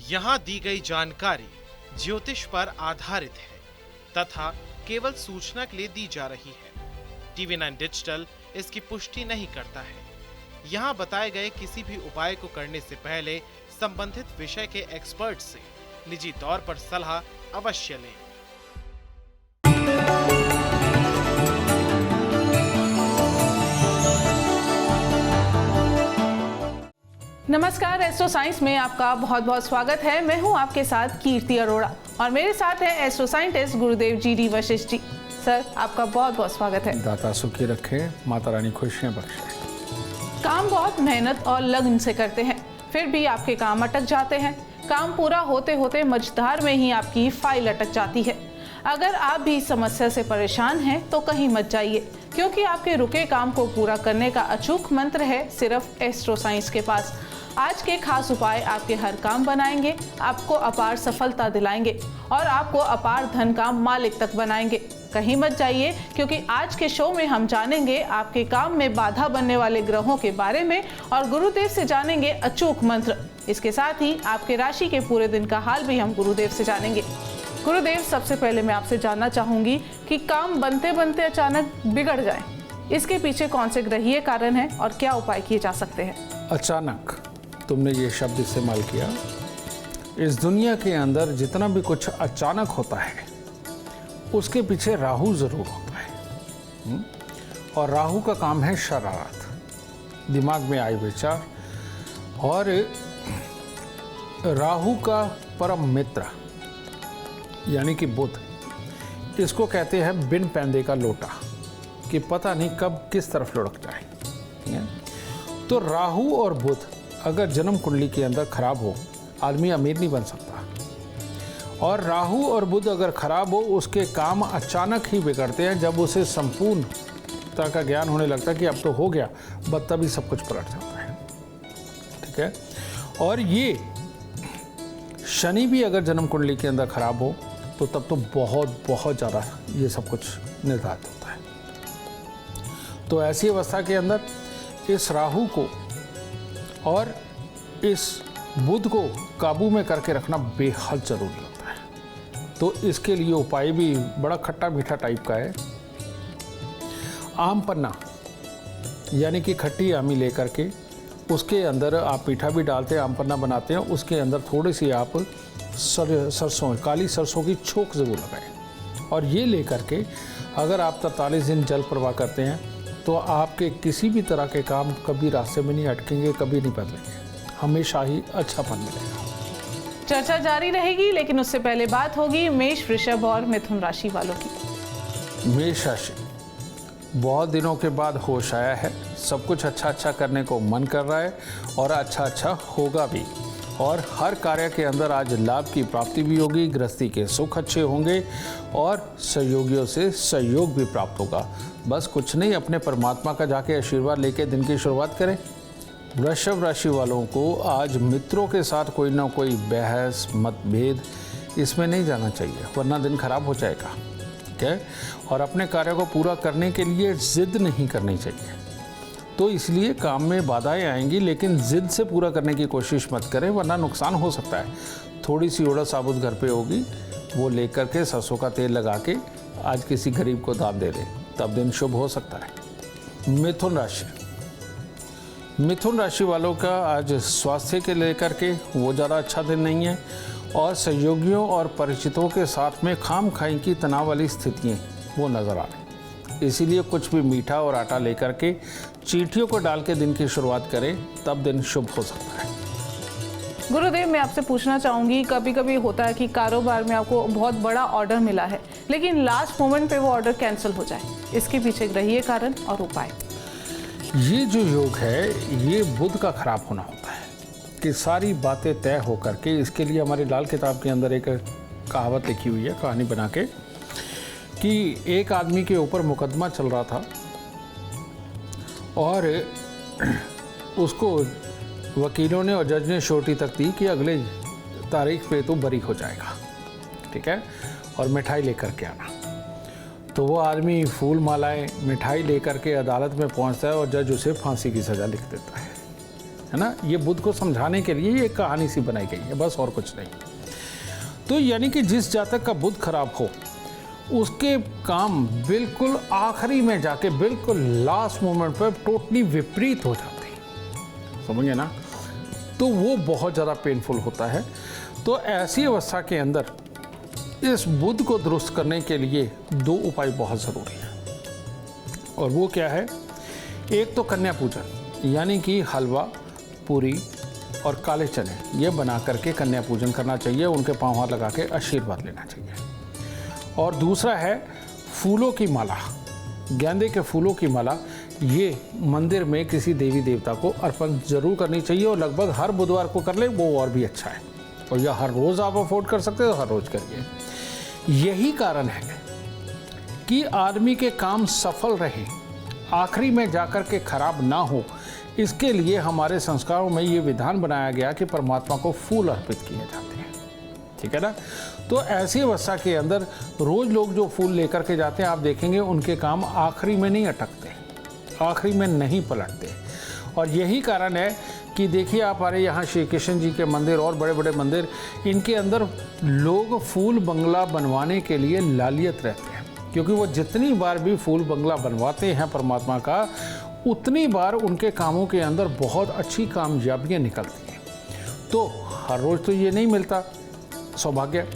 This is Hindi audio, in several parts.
यहाँ दी गई जानकारी ज्योतिष पर आधारित है तथा केवल सूचना के लिए दी जा रही है। टीवी 9 डिजिटल इसकी पुष्टि नहीं करता है। यहाँ बताए गए किसी भी उपाय को करने से पहले संबंधित विषय के एक्सपर्ट से निजी तौर पर सलाह अवश्य लें। नमस्कार, एस्ट्रो साइंस में आपका बहुत बहुत स्वागत है। मैं हूं आपके साथ कीर्ति अरोड़ा और मेरे साथ है एस्ट्रो साइंटिस्ट गुरुदेव जी वशिष्ठ जी। सर, आपका बहुत बहुत स्वागत है। दाता सुखी रखे, माता रानी खुशियां बख्शे। काम बहुत मेहनत और लगन से करते हैं, फिर भी आपके काम अटक जाते हैं। काम पूरा होते होते मझधार में ही आपकी फाइल अटक जाती है। अगर आप भी इस समस्या से परेशान हैं तो कहीं मत जाइए, क्योंकि आपके रुके काम को पूरा करने का अचूक मंत्र है सिर्फ एस्ट्रो साइंस के पास। आज के खास उपाय आपके हर काम बनाएंगे, आपको अपार सफलता दिलाएंगे और आपको अपार धन का मालिक तक बनाएंगे। कहीं मत जाइए, क्योंकि आज के शो में हम जानेंगे आपके काम में बाधा बनने वाले ग्रहों के बारे में और गुरुदेव से जानेंगे अचूक मंत्र। इसके साथ ही आपके राशि के पूरे दिन का हाल भी हम गुरुदेव से जानेंगे। गुरुदेव, सबसे पहले मैं आपसे जानना चाहूंगी कि काम बनते बनते अचानक बिगड़ जाए, इसके पीछे कौन से ग्रहीय कारण हैं और क्या उपाय किए जा सकते हैं? अचानक, तुमने ये शब्द इस्तेमाल किया। इस दुनिया के अंदर जितना भी कुछ अचानक होता है उसके पीछे राहु जरूर होता है। और राहु का काम है शरारत, दिमाग में आए विचार। और राहु का परम मित्र यानी कि बुध, इसको कहते हैं बिन पैंदे का लोटा, कि पता नहीं कब किस तरफ लुढ़क जाए। तो राहु और बुध अगर जन्म कुंडली के अंदर खराब हो, आदमी अमीर नहीं बन सकता। और राहु और बुध अगर खराब हो, उसके काम अचानक ही बिगड़ते हैं। जब उसे संपूर्ण तरह का ज्ञान होने लगता है कि अब तो हो गया, बस तभी सब कुछ पलट जाता है। ठीक है। और ये शनि भी अगर जन्म कुंडली के अंदर खराब हो तो तब तो बहुत बहुत ज़्यादा ये सब कुछ निर्धारित होता है। तो ऐसी अवस्था के अंदर इस राहु को और इस बुध को काबू में करके रखना बेहद ज़रूरी होता है। तो इसके लिए उपाय भी बड़ा खट्टा मीठा टाइप का है। आम पन्ना यानी कि खट्टी आमी लेकर के उसके अंदर आप मीठा भी डालते हैं, आम पन्ना बनाते हैं, उसके अंदर थोड़ी सी आप सरसों, काली सरसों की छोक ज़रूर लगाएं। और ये लेकर के अगर आप 43 दिन जल प्रवाह करते हैं तो आपके किसी भी तरह के काम कभी रास्ते में नहीं अटकेंगे, कभी नहीं बदलेंगे, हमेशा ही अच्छापन मिलेगा। चर्चा जारी रहेगी, लेकिन उससे पहले बात होगी मेष, वृषभ और मिथुन राशि वालों की। मेष राशि, बहुत दिनों के बाद होश आया है, सब कुछ अच्छा करने को मन कर रहा है और अच्छा होगा भी। और हर कार्य के अंदर आज लाभ की प्राप्ति भी होगी, गृहस्थी के सुख अच्छे होंगे और सहयोगियों से सहयोग भी प्राप्त होगा। बस कुछ नहीं, अपने परमात्मा का जाके आशीर्वाद लेके दिन की शुरुआत करें। वृषभ राशि वालों को आज मित्रों के साथ कोई ना कोई बहस मतभेद इसमें नहीं जाना चाहिए, वरना दिन खराब हो जाएगा। ठीक है। और अपने कार्य को पूरा करने के लिए जिद नहीं करनी चाहिए। तो इसलिए काम में बाधाएं आएंगी, लेकिन जिद से पूरा करने की कोशिश मत करें, वरना नुकसान हो सकता है। थोड़ी सी उड़द साबुत घर पे होगी, वो लेकर के सरसों का तेल लगा के आज किसी गरीब को दान दे दें, तब दिन शुभ हो सकता है। मिथुन राशि, मिथुन राशि वालों का आज स्वास्थ्य के लेकर के वो ज़्यादा अच्छा दिन नहीं है और सहयोगियों और परिचितों के साथ में खाम खाई की तनाव वाली स्थितियाँ वो नज़र आ रही। इसीलिए कुछ भी मीठा और आटा लेकर के चींटियों को डाल के दिन की शुरुआत करें, तब दिन शुभ हो सकता है। गुरुदेव, मैं आपसे पूछना चाहूंगी, कभी कभी होता है कि कारोबार में आपको बहुत बड़ा ऑर्डर मिला है, लेकिन लास्ट मोमेंट पे वो ऑर्डर कैंसिल हो जाए, इसके पीछे ग्रहीय कारण और उपाय? ये जो योग है, ये बुध का खराब होना होता है कि सारी बातें तय होकर के। इसके लिए हमारी लाल किताब के अंदर एक कहावत लिखी हुई है, कहानी बना के, कि एक आदमी के ऊपर मुकदमा चल रहा था और उसको वकीलों ने और जज ने श्योरिटी तक दी कि अगले तारीख पे तो बरी हो जाएगा। ठीक है। और मिठाई लेकर के आना। तो वो आदमी फूल मालाएं मिठाई लेकर के अदालत में पहुंचता है और जज उसे फांसी की सज़ा लिख देता है। है ना। ये बुध को समझाने के लिए ये कहानी सी बनाई गई है, बस और कुछ नहीं। तो यानी कि जिस जातक का बुध खराब हो उसके काम बिल्कुल आखिरी में जाके बिल्कुल लास्ट मोमेंट पर टोटली विपरीत हो जाते हैं, समझिए ना। तो वो बहुत ज़्यादा पेनफुल होता है। तो ऐसी अवस्था के अंदर इस बुध को दुरुस्त करने के लिए 2 उपाय बहुत ज़रूरी हैं, और वो क्या है। एक तो कन्या पूजन, यानी कि हलवा, पूरी और काले चने ये बना करके कन्या पूजन करना चाहिए, उनके पाँव हाथ लगा के आशीर्वाद लेना चाहिए। और दूसरा है फूलों की माला, गेंदे के फूलों की माला, ये मंदिर में किसी देवी देवता को अर्पण जरूर करनी चाहिए, और लगभग हर बुधवार को कर ले वो और भी अच्छा है। और यह हर रोज़ आप अफोर्ड कर सकते हो, हर रोज़ करिए। यही कारण है कि आदमी के काम सफल रहे, आखिरी में जाकर के खराब ना हो, इसके लिए हमारे संस्कारों में ये विधान बनाया गया कि परमात्मा को फूल अर्पित किए जाते हैं, ठीक है ना। तो ऐसी अवस्था के अंदर रोज लोग जो फूल लेकर के जाते हैं, आप देखेंगे उनके काम आखिरी में नहीं अटकते, आखिरी में नहीं पलटते। और यही कारण है कि देखिए आप हमारे यहाँ श्री कृष्ण जी के मंदिर और बड़े बड़े मंदिर, इनके अंदर लोग फूल बंगला बनवाने के लिए लालियत रहते हैं, क्योंकि वो जितनी बार भी फूल बंगला बनवाते हैं परमात्मा का, उतनी बार उनके कामों के अंदर बहुत अच्छी कामयाबियाँ निकलती हैं। तो हर रोज़ तो ये नहीं मिलता सौभाग्य।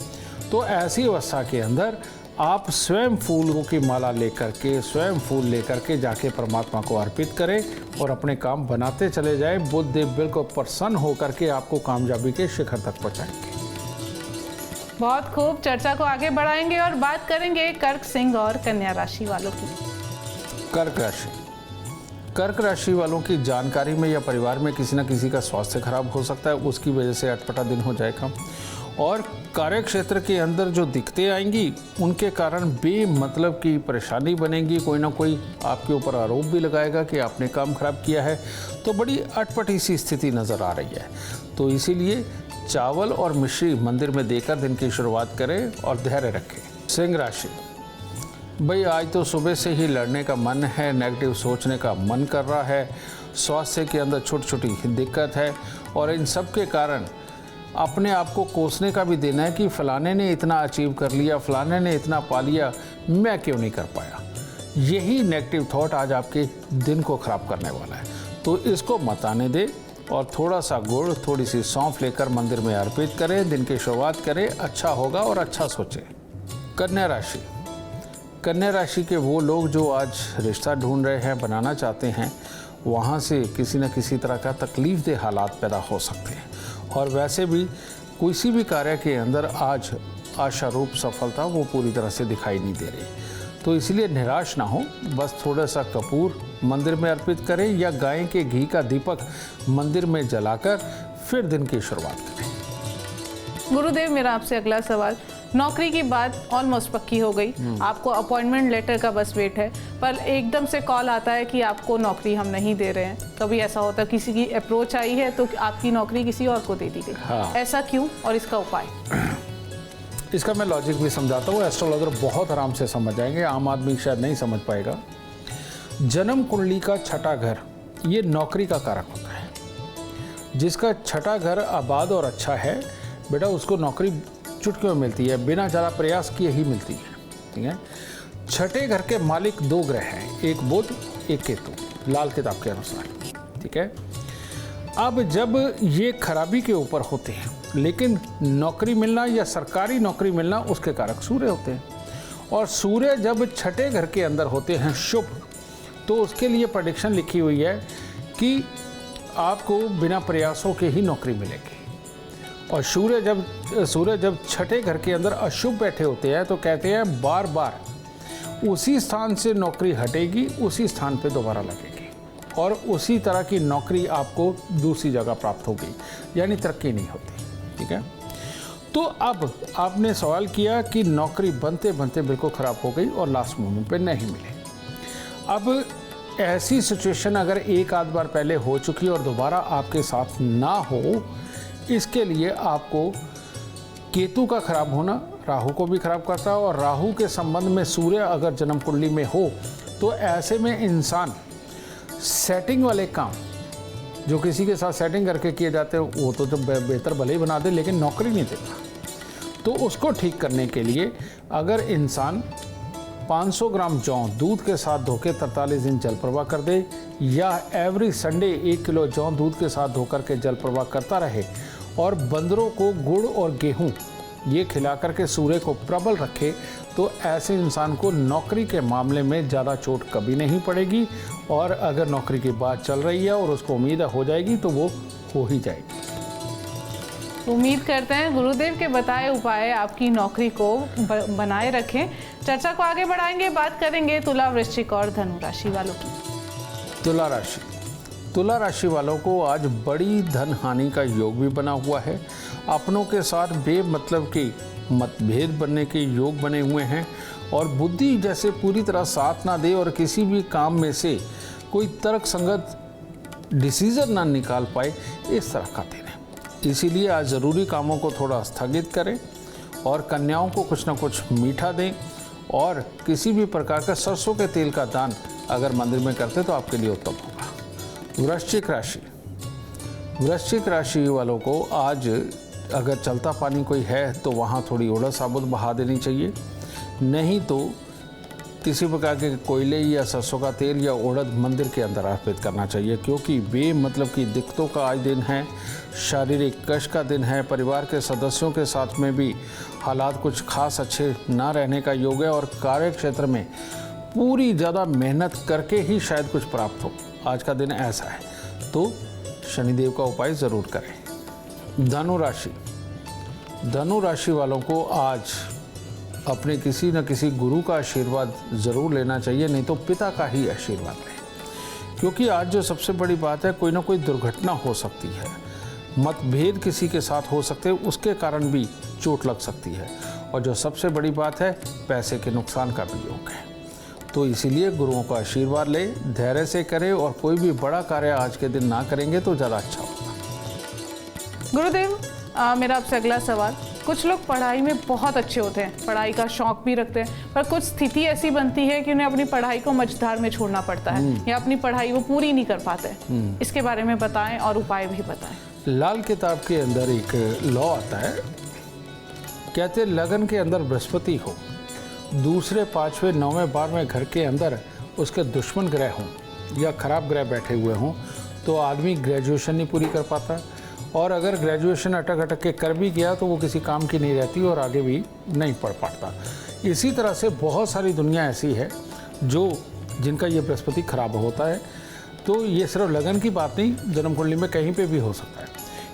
तो ऐसी अवस्था के अंदर आप स्वयं फूलों की माला लेकर के, स्वयं फूल लेकर के जाके परमात्मा को अर्पित करें और अपने काम बनाते चले जाएं। बुध देव बिल्कुल प्रसन्न होकर के आपको कामयाबी के शिखर तक पहुँचाएंगे। बहुत खूब, चर्चा को आगे बढ़ाएंगे और बात करेंगे कर्क, सिंह और कन्या राशि वालों की। कर्क राशि, कर्क राशि वालों की जानकारी में या परिवार में किसी न किसी का स्वास्थ्य खराब हो सकता है, उसकी वजह से अटपटा दिन हो जाएगा। और कार्य क्षेत्र के अंदर जो दिक्कतें आएंगी उनके कारण बेमतलब की परेशानी बनेगी, कोई ना कोई आपके ऊपर आरोप भी लगाएगा कि आपने काम खराब किया है। तो बड़ी अटपटी सी स्थिति नज़र आ रही है। तो इसीलिए चावल और मिश्री मंदिर में देकर दिन की शुरुआत करें और धैर्य रखें। सिंह राशि, भाई आज तो सुबह से ही लड़ने का मन है, नेगेटिव सोचने का मन कर रहा है, स्वास्थ्य के अंदर छोटी छोटी दिक्कत है, और इन सब के कारण अपने आप को कोसने का भी दिन है कि फलाने ने इतना अचीव कर लिया, फलाने ने इतना पा लिया, मैं क्यों नहीं कर पाया। यही नेगेटिव थॉट आज आपके दिन को ख़राब करने वाला है। तो इसको मत आने दे और थोड़ा सा गुड़, थोड़ी सी सौंफ लेकर मंदिर में अर्पित करें, दिन की शुरुआत करें, अच्छा होगा और अच्छा सोचें। कन्या राशि, कन्या राशि के वो लोग जो आज रिश्ता ढूंढ रहे हैं, बनाना चाहते हैं, वहाँ से किसी न किसी तरह का तकलीफ़देह हालात पैदा हो सकते हैं। और वैसे भी किसी भी कार्य के अंदर आज आशारूप सफलता वो पूरी तरह से दिखाई नहीं दे रही। तो इसलिए निराश ना हो, बस थोड़ा सा कपूर मंदिर में अर्पित करें या गाय के घी का दीपक मंदिर में जलाकर फिर दिन की शुरुआत करें। गुरुदेव, मेरा आपसे अगला सवाल, नौकरी की बात ऑलमोस्ट पक्की हो गई, आपको अपॉइंटमेंट लेटर का बस वेट है, पर एकदम से कॉल आता है कि आपको नौकरी हम नहीं दे रहे हैं। कभी ऐसा होता है किसी की अप्रोच आई है तो आपकी नौकरी किसी और को दे दी गई, हाँ। ऐसा क्यों और इसका उपाय? इसका मैं लॉजिक भी समझाता हूँ, एस्ट्रोलॉजर बहुत आराम से समझ जाएंगे, आम आदमी शायद नहीं समझ पाएगा। जन्म कुंडली का छठा घर ये नौकरी का कारक होता है। जिसका छठा घर आबाद और अच्छा है बेटा, उसको नौकरी चुटकियों में मिलती है, बिना ज़्यादा प्रयास किए ही मिलती है, ठीक है। छठे घर के मालिक 2 ग्रह हैं, एक बुध एक केतु, लाल किताब के अनुसार, ठीक है। अब जब ये खराबी के ऊपर होते हैं, लेकिन नौकरी मिलना या सरकारी नौकरी मिलना उसके कारक सूर्य होते हैं, और सूर्य जब छठे घर के अंदर होते हैं शुभ, तो उसके लिए प्रेडिक्शन लिखी हुई है कि आपको बिना प्रयासों के ही नौकरी मिलेगी। और सूर्य जब छठे घर के अंदर अशुभ बैठे होते हैं तो कहते हैं बार बार उसी स्थान से नौकरी हटेगी, उसी स्थान पे दोबारा लगेगी, और उसी तरह की नौकरी आपको दूसरी जगह प्राप्त होगी, यानी तरक्की नहीं होती, ठीक है। तो अब आपने सवाल किया कि नौकरी बनते बनते बिल्कुल ख़राब हो गई और लास्ट मोमेंट पे नहीं मिले। अब ऐसी सिचुएशन अगर एक आध बार पहले हो चुकी और दोबारा आपके साथ ना हो, इसके लिए आपको केतु का खराब होना राहु को भी खराब करता है, और राहु के संबंध में सूर्य अगर जन्म कुंडली में हो तो ऐसे में इंसान सेटिंग वाले काम जो किसी के साथ सेटिंग करके किए जाते हैं वो तो जब बेहतर भले ही बना दे लेकिन नौकरी नहीं देता। तो उसको ठीक करने के लिए अगर इंसान 500 ग्राम जौ दूध के साथ धोके 43 दिन जल प्रवाह कर दे, या एवरी संडे 1 किलो जौ दूध के साथ धोकर के जल प्रवाह करता रहे, और बंदरों को गुड़ और गेहूं ये खिला करके सूर्य को प्रबल रखे, तो ऐसे इंसान को नौकरी के मामले में ज़्यादा चोट कभी नहीं पड़ेगी। और अगर नौकरी की बात चल रही है और उसको उम्मीद हो जाएगी तो वो हो ही जाएगी। उम्मीद करते हैं गुरुदेव के बताए उपाय आपकी नौकरी को बनाए रखें। चर्चा को आगे बढ़ाएंगे, बात करेंगे तुला, वृश्चिक और धनु राशि वालों की। तुला राशि वालों को आज बड़ी धन हानि का योग भी बना हुआ है। अपनों के साथ बेमतलब की मतभेद बनने के योग बने हुए हैं, और बुद्धि जैसे पूरी तरह साथ ना दे और किसी भी काम में से कोई तर्क संगत डिसीजन ना निकाल पाए, इस तरह का दिन है। इसीलिए आज ज़रूरी कामों को थोड़ा स्थगित करें और कन्याओं को कुछ ना कुछ मीठा दें, और किसी भी प्रकार का सरसों के तेल का दान अगर मंदिर में करते तो आपके लिए उत्तम होगा। वृश्चिक राशि वालों को आज अगर चलता पानी कोई है तो वहाँ थोड़ी उड़द साबुत बहा देनी चाहिए, नहीं तो किसी प्रकार के कोयले या सरसों का तेल या उड़द मंदिर के अंदर अर्पित करना चाहिए, क्योंकि बेमतलब की दिक्कतों का आज दिन है, शारीरिक कष्ट का दिन है। परिवार के सदस्यों के साथ में भी हालात कुछ खास अच्छे ना रहने का योग है, और कार्य क्षेत्र में पूरी ज़्यादा मेहनत करके ही शायद कुछ प्राप्त हो। आज का दिन ऐसा है, तो शनिदेव का उपाय ज़रूर करें। धनु राशि वालों को आज अपने किसी न किसी गुरु का आशीर्वाद ज़रूर लेना चाहिए, नहीं तो पिता का ही आशीर्वाद लें, क्योंकि आज जो सबसे बड़ी बात है, कोई ना कोई दुर्घटना हो सकती है, मतभेद किसी के साथ हो सकते हैं, उसके कारण भी चोट लग सकती है, और जो सबसे बड़ी बात है, पैसे के नुकसान का भी योग है। तो इसीलिए गुरुओं का आशीर्वाद ले, धैर्य से करें, और कोई भी बड़ा कार्य आज के दिन ना करेंगे तो ज़्यादा अच्छा होगा। गुरुदेव, मेरा आपसे अगला सवाल, कुछ लोग पढ़ाई में बहुत अच्छे होते हैं, पढ़ाई का शौक भी रखते हैं, पर कुछ स्थिति ऐसी बनती है कि उन्हें अपनी पढ़ाई को मझधार में छोड़ना पड़ता है, या अपनी पढ़ाई वो पूरी नहीं कर पाते। इसके बारे में बताएं और उपाय भी बताएं। लाल किताब के अंदर एक लॉ आता है, कहते हैं लगन के अंदर बृहस्पति हो, दूसरे 5वें 9वें 12वें घर के अंदर उसके दुश्मन ग्रह हों या खराब ग्रह बैठे हुए हों, तो आदमी ग्रेजुएशन नहीं पूरी कर पाता, और अगर ग्रेजुएशन अटक के कर भी गया तो वो किसी काम की नहीं रहती और आगे भी नहीं पढ़ पाता। इसी तरह से बहुत सारी दुनिया ऐसी है जिनका ये बृहस्पति खराब होता है। तो ये सिर्फ लगन की बात नहीं, जन्म कुंडली में कहीं पे भी हो सकता है।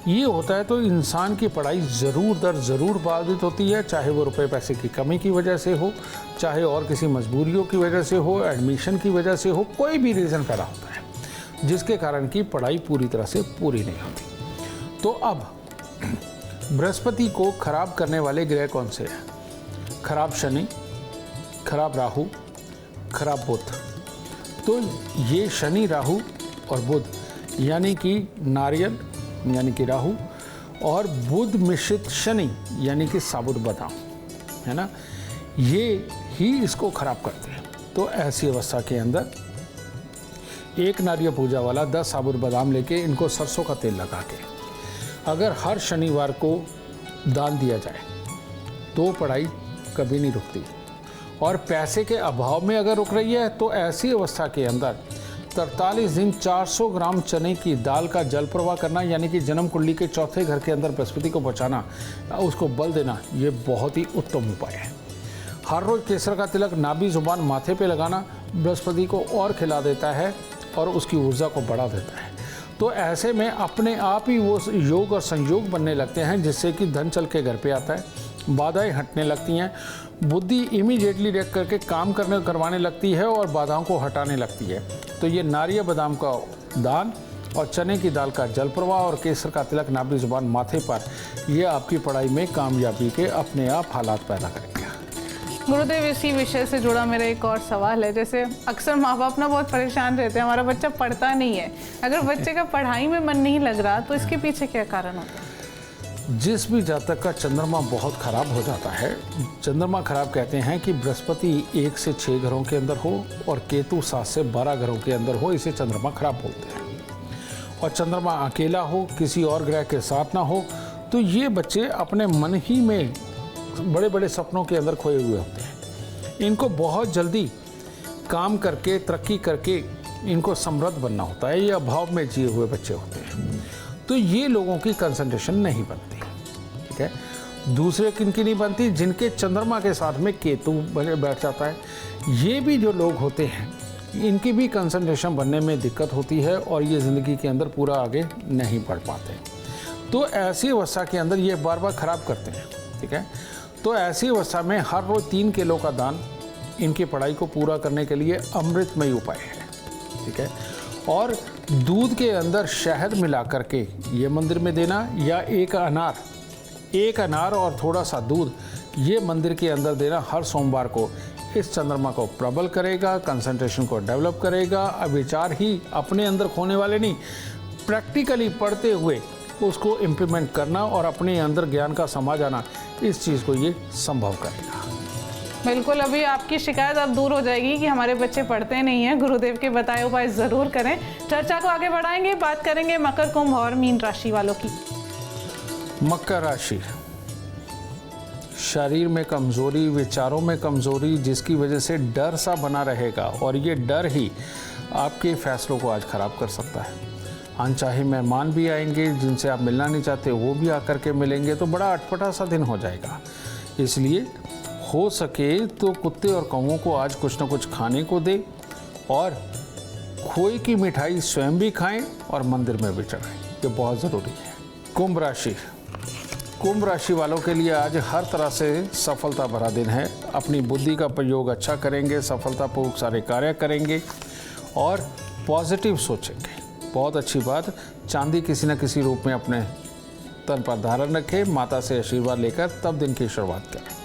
ये होता है तो इंसान की पढ़ाई ज़रूर दर ज़रूर बाधित होती है, चाहे वो रुपए पैसे की कमी की वजह से हो, चाहे और किसी मजबूरियों की वजह से हो, एडमिशन की वजह से हो, कोई भी रीज़न पैदा होता है जिसके कारण की पढ़ाई पूरी तरह से पूरी नहीं होती। तो अब बृहस्पति को खराब करने वाले ग्रह कौन से हैं? खराब शनि, खराब राहु, खराब बुध। तो ये शनि, राहु और बुध यानी कि नारियल यानी कि राहु, और बुध मिश्रित शनि यानी कि साबुत बादाम, है ना, ये ही इसको खराब करते हैं। तो ऐसी अवस्था के अंदर एक नारियल पूजा वाला 10 साबुत बादाम लेके इनको सरसों का तेल लगा के अगर हर शनिवार को दान दिया जाए तो पढ़ाई कभी नहीं रुकती। और पैसे के अभाव में अगर रुक रही है तो ऐसी अवस्था के अंदर 43 दिन 400 ग्राम चने की दाल का जल प्रवाह करना, यानी कि जन्म कुंडली के चौथे घर के अंदर बृहस्पति को बचाना, उसको बल देना, ये बहुत ही उत्तम उपाय है। हर रोज केसर का तिलक नाभि जुबान माथे पे लगाना बृहस्पति को और खिला देता है और उसकी ऊर्जा को बढ़ा देता है। तो ऐसे में अपने आप ही वो योग और संयोग बनने लगते हैं, जिससे कि धन चल के घर पे आता है, बाधाएं हटने लगती हैं, बुद्धि इमीडिएटली रिएक्ट करके काम करवाने लगती है और बाधाओं को हटाने लगती है। तो ये नारियल बादाम का दान और चने की दाल का जल प्रवाह और केसर का तिलक नाभि जुबान माथे पर, ये आपकी पढ़ाई में कामयाबी के अपने आप हालात पैदा करेंगे। गुरुदेव, इसी विषय से जुड़ा मेरा एक और सवाल है, जैसे अक्सर माँ बाप ना बहुत परेशान रहते हैं, हमारा बच्चा पढ़ता नहीं है। अगर बच्चे का पढ़ाई में मन नहीं लग रहा तो इसके पीछे क्या कारण होता है? जिस भी जातक का चंद्रमा बहुत खराब हो जाता है, चंद्रमा खराब कहते हैं कि बृहस्पति 1 से 6 घरों के अंदर हो और केतु 7 से 12 घरों के अंदर हो, इसे चंद्रमा खराब बोलते हैं। और चंद्रमा अकेला हो, किसी और ग्रह के साथ ना हो, तो ये बच्चे अपने मन ही में बड़े बड़े सपनों के अंदर खोए हुए होते हैं। इनको बहुत जल्दी काम करके, तरक्की करके इनको समृद्ध बनना होता है। ये अभाव में जिए हुए बच्चे होते हैं, तो ये लोगों की कंसंट्रेशन नहीं बनती। ठीक है, दूसरे किनकी नहीं बनती? जिनके चंद्रमा के साथ में केतु बैठ जाता है। ये भी जो लोग होते हैं, इनकी भी कंसंट्रेशन बनने में दिक्कत होती है और ये ज़िंदगी के अंदर पूरा आगे नहीं बढ़ पाते। तो ऐसी अवस्था के अंदर ये बार बार खराब करते हैं। ठीक है, तो ऐसी अवस्था में हर रोज़ 3 किलो का दान इनकी पढ़ाई को पूरा करने के लिए अमृतमय उपाय है। ठीक है, और दूध के अंदर शहद मिला करके ये मंदिर में देना, या एक अनार और थोड़ा सा दूध ये मंदिर के अंदर देना हर सोमवार को, इस चंद्रमा को प्रबल करेगा, कंसंट्रेशन को डेवलप करेगा। विचार ही अपने अंदर खोने वाले नहीं, प्रैक्टिकली पढ़ते हुए उसको इम्प्लीमेंट करना और अपने अंदर ज्ञान का समा जाना, इस चीज़ को ये संभव करेगा। बिल्कुल, अभी आपकी शिकायत अब दूर हो जाएगी कि हमारे बच्चे पढ़ते नहीं हैं। गुरुदेव के बताए उपाय ज़रूर करें। चर्चा को आगे बढ़ाएंगे, बात करेंगे मकर, कुंभ और मीन राशि वालों की। मकर राशि, शरीर में कमज़ोरी, विचारों में कमज़ोरी, जिसकी वजह से डर सा बना रहेगा और ये डर ही आपके फैसलों को आज ख़राब कर सकता है। अनचाहे मेहमान भी आएंगे, जिनसे आप मिलना नहीं चाहते वो भी आकर के मिलेंगे, तो बड़ा अटपटा सा दिन हो जाएगा। इसलिए हो सके तो कुत्ते और कौवों को आज कुछ ना कुछ खाने को दे, और खोए की मिठाई स्वयं भी खाएं और मंदिर में भी चढ़ाएं, ये बहुत ज़रूरी है। कुंभ राशि, कुंभ राशि वालों के लिए आज हर तरह से सफलता भरा दिन है। अपनी बुद्धि का प्रयोग अच्छा करेंगे, सफलतापूर्वक सारे कार्य करेंगे और पॉजिटिव सोचेंगे। बहुत अच्छी बात, चांदी किसी न किसी रूप में अपने तन पर धारण रखें, माता से आशीर्वाद लेकर तब दिन की शुरुआत करें।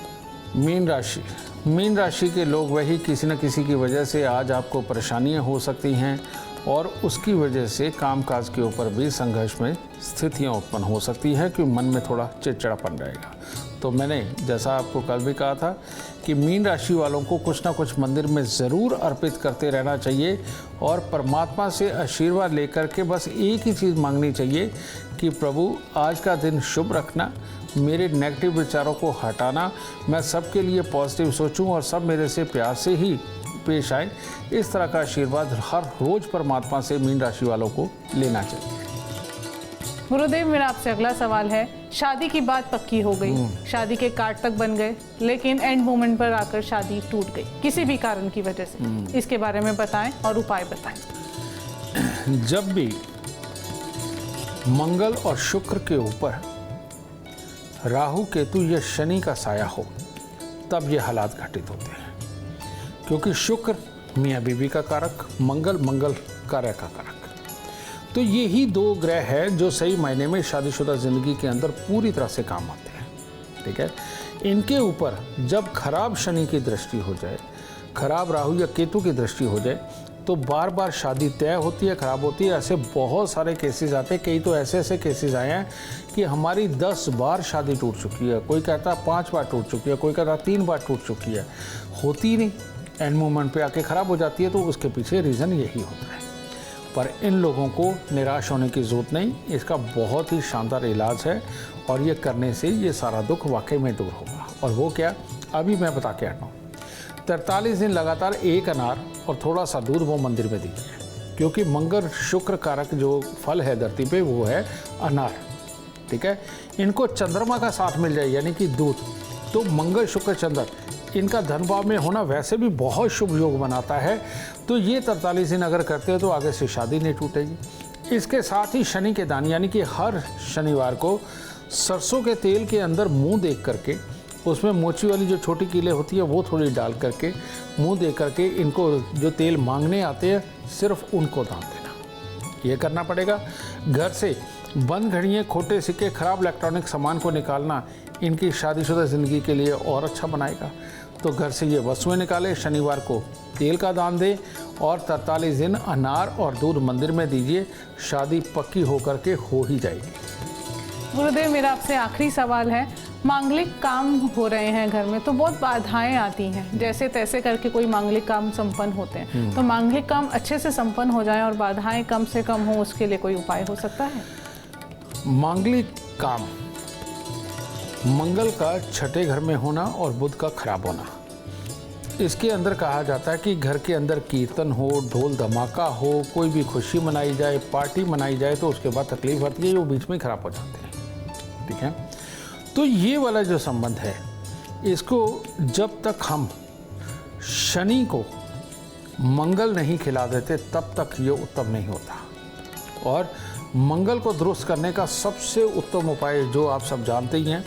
मीन राशि, मीन राशि के लोग वही किसी न किसी की वजह से आज आपको परेशानियां हो सकती हैं और उसकी वजह से कामकाज के ऊपर भी संघर्ष में स्थितियां उत्पन्न हो सकती हैं कि मन में थोड़ा चिड़चिड़ापन रहेगा। तो मैंने जैसा आपको कल भी कहा था कि मीन राशि वालों को कुछ ना कुछ मंदिर में ज़रूर अर्पित करते रहना चाहिए और परमात्मा से आशीर्वाद लेकर के बस एक ही चीज़ मांगनी चाहिए कि प्रभु आज का दिन शुभ रखना, मेरे नेगेटिव विचारों को हटाना, मैं सबके लिए पॉजिटिव सोचूं और सब मेरे से प्यार से ही पेश आए। इस तरह का आशीर्वाद हर रोज़ परमात्मा से मीन राशि वालों को लेना चाहिए। गुरुदेव, मेरा आपसे अगला सवाल है, शादी की बात पक्की हो गई, शादी के कार्ड तक बन गए, लेकिन एंड मोमेंट पर आकर शादी टूट गई किसी भी कारण की वजह से, इसके बारे में बताएं और उपाय बताएं। जब भी मंगल और शुक्र के ऊपर राहु केतु या शनि का साया हो, तब ये हालात घटित होते हैं। क्योंकि शुक्र मियाँ बीवी का कारक, मंगल कार्य का कारक, तो ये ही 2 ग्रह हैं जो सही मायने में शादीशुदा ज़िंदगी के अंदर पूरी तरह से काम आते हैं। ठीक है, इनके ऊपर जब खराब शनि की दृष्टि हो जाए, खराब राहु या केतु की दृष्टि हो जाए, तो बार बार शादी तय होती है, खराब होती है। ऐसे बहुत सारे केसेस आते हैं, कई तो ऐसे केसेस आए हैं कि हमारी 10 बार शादी टूट चुकी है, कोई कहता है 5 बार टूट चुकी है, कोई कहता है 3 बार टूट चुकी है, होती ही नहीं, एंड मोमेंट पे आके ख़राब हो जाती है। तो उसके पीछे रीज़न यही होता है। पर इन लोगों को निराश होने की ज़रूरत नहीं, इसका बहुत ही शानदार इलाज है और ये करने से ये सारा दुख वाकई में दूर होगा। और वो क्या, अभी मैं बता के हटा हूँ। 43 दिन लगातार एक अनार और थोड़ा सा दूध वो मंदिर में दीजिए, क्योंकि मंगल शुक्र कारक जो फल है धरती पे वो है अनार। ठीक है, इनको चंद्रमा का साथ मिल जाए यानी कि दूध, तो मंगल शुक्र चंद्र इनका धन भाव में होना वैसे भी बहुत शुभ योग बनाता है। तो ये 43 दिन अगर करते हैं तो आगे से शादी नहीं टूटेगी। इसके साथ ही शनि के दान, यानी कि हर शनिवार को सरसों के तेल के अंदर मुंह देख करके, उसमें मोची वाली जो छोटी कीले होती है वो थोड़ी डाल करके मुंह दे करके इनको जो तेल मांगने आते हैं सिर्फ उनको दान देना, ये करना पड़ेगा। घर से बंद घड़ियाँ, खोटे सिक्के, खराब इलेक्ट्रॉनिक सामान को निकालना इनकी शादीशुदा ज़िंदगी के लिए और अच्छा बनाएगा। तो घर से ये वस्तुएं निकालें, शनिवार को तेल का दान दें और 43 दिन अनार और दूध मंदिर में दीजिए, शादी पक्की होकर के हो ही जाएगी। गुरुदेव, मेरा आपसे आखिरी सवाल है, मांगलिक काम हो रहे हैं घर में तो बहुत बाधाएं आती हैं, जैसे तैसे करके कोई मांगलिक काम संपन्न होते हैं। तो मांगलिक काम अच्छे से संपन्न हो जाएं और बाधाएं कम से कम हो, उसके लिए कोई उपाय हो सकता है? मांगलिक काम मंगल का छठे घर में होना और बुध का खराब होना, इसके अंदर कहा जाता है कि घर के अंदर कीर्तन हो, ढोल धमाका हो, कोई भी खुशी मनाई जाए, पार्टी मनाई जाए तो उसके बाद तकलीफ आती है, वो बीच में खराब हो जाते हैं। ठीक है, तो ये वाला जो संबंध है, इसको जब तक हम शनि को मंगल नहीं खिला देते तब तक ये उत्तम नहीं होता। और मंगल को दुरुस्त करने का सबसे उत्तम उपाय जो आप सब जानते ही हैं,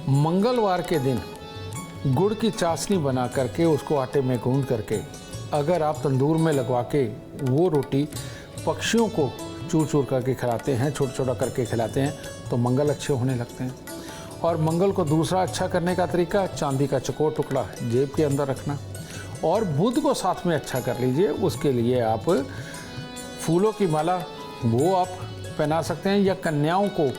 मंगलवार के दिन गुड़ की चाशनी बना करके उसको आटे में गूंद करके अगर आप तंदूर में लगवा के वो रोटी पक्षियों को चूर चूर करके खिलाते हैं, छोटा छोटा करके खिलाते हैं, तो मंगल अच्छे होने लगते हैं। और मंगल को दूसरा अच्छा करने का तरीका, चांदी का चकोर टुकड़ा जेब के अंदर रखना। और बुध को साथ में अच्छा कर लीजिए, उसके लिए आप फूलों की माला वो आप पहना सकते हैं, या कन्याओं को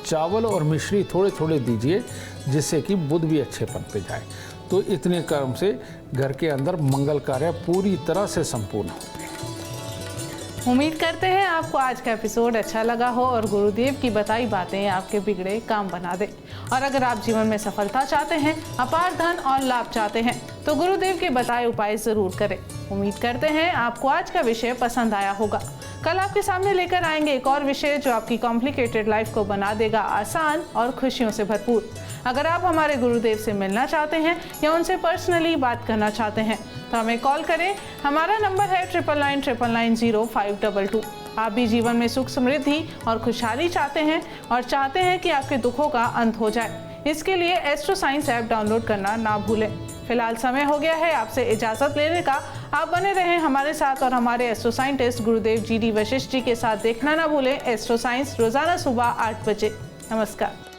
चावल और मिश्री थोड़े थोड़े दीजिए, जिससे कि बुध भी अच्छे पन पे जाए। तो इतने कर्म से घर के अंदर मंगल कार्य पूरी तरह से संपूर्ण होते हैं। उम्मीद करते हैं आपको आज का एपिसोड अच्छा लगा हो और गुरुदेव की बताई बातें आपके बिगड़े काम बना दे। और अगर आप जीवन में सफलता चाहते हैं, अपार धन और लाभ चाहते हैं, तो गुरुदेव के बताए उपाय जरूर करें। उम्मीद करते हैं आपको आज का विषय पसंद आया होगा। कल आपके सामने लेकर आएंगे एक और विषय जो आपकी कॉम्प्लिकेटेड लाइफ को बना देगा आसान और खुशियों से भरपूर। अगर आप हमारे गुरुदेव से मिलना चाहते हैं या उनसे पर्सनली बात करना चाहते हैं तो हमें कॉल करें। हमारा नंबर है 9999900522। आप भी जीवन में सुख समृद्धि और खुशहाली चाहते हैं और चाहते हैं कि आपके दुखों का अंत हो जाए, इसके लिए एस्ट्रो साइंस ऐप डाउनलोड करना ना भूलें। फिलहाल समय हो गया है आपसे इजाजत लेने का। आप बने रहें हमारे साथ और हमारे एस्ट्रो साइंटिस्ट गुरुदेव GD वशिष्ठ जी के साथ देखना ना भूलें एस्ट्रो साइंस रोजाना सुबह 8 बजे। नमस्कार।